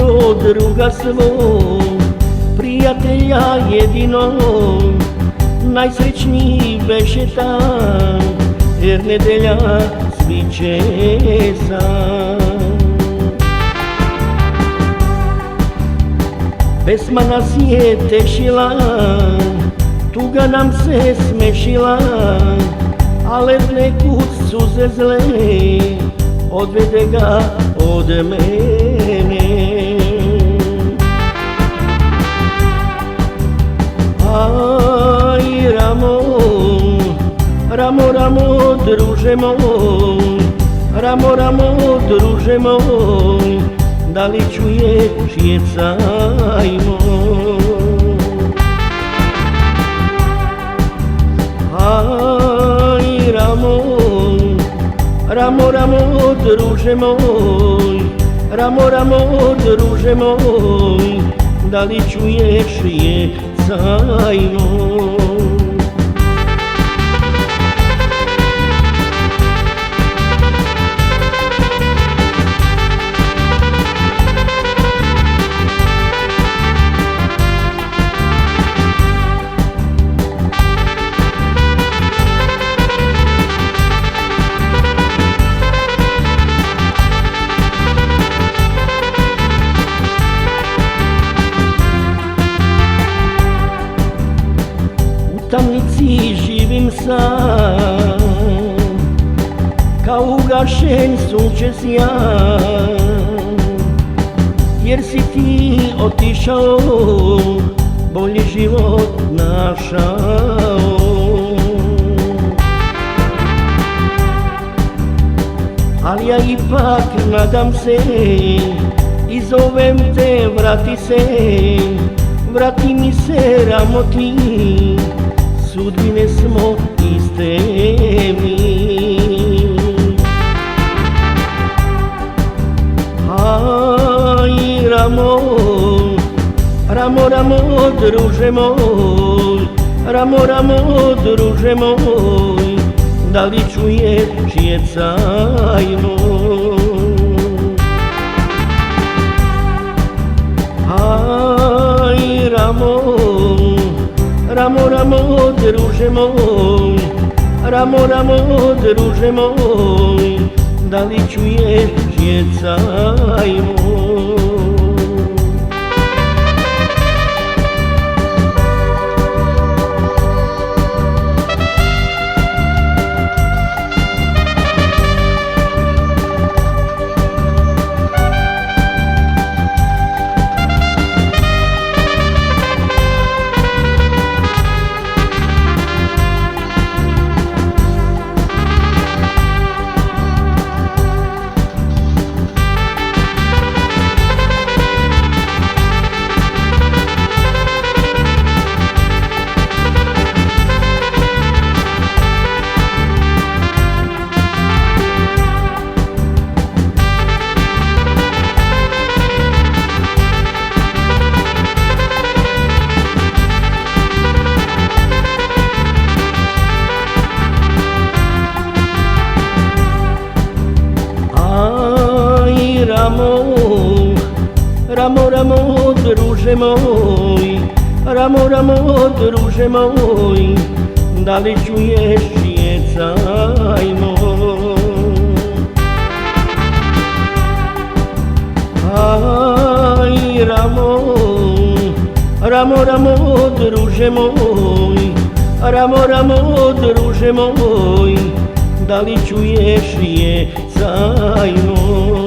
od druga svog, prijatelja jedinog, najsrećniji beše tam, jer nedelja sviće sam. Pesma nas je tešila, tuga nam se smešila, ale nekud suze zle odvede ga od mene. Aj, Ramo, Ramo, Ramo, druže moj, Ramo, Ramo, druže moj, da li čuješ jecaj moj? Aj, Ramo, Ramo, Ramo, druže moj, Ramo, Ramo, druže moj, da li čuješ jecaj moj? U tamnici živim sam, kao ugašen sunčev sjan, jer si ti otišao, bolji život našao. Ali ja ipak nadam se i zovem te, vrati se, vrati mi se, Ramo, ti, sudbine smo iste mi. Aj, Ramo, Ramo, Ramo, druže moj, Ramo, Ramo, druže moj, da li čuješ jecaj moj? Aj, Ramo, Ramo, Ramo, druže moj, Ramo, Ramo, druže moj, da li čuješ jecaj moj? Ramo, Ramo, Ramo, druže moj, Ramo, Ramo, druže moj, da li čuješ jecaj moj? Aj, Ramo, Ramo, Ramo, druže moj, Ramo, Ramo, druže moj, da li čuješ jecaj moj?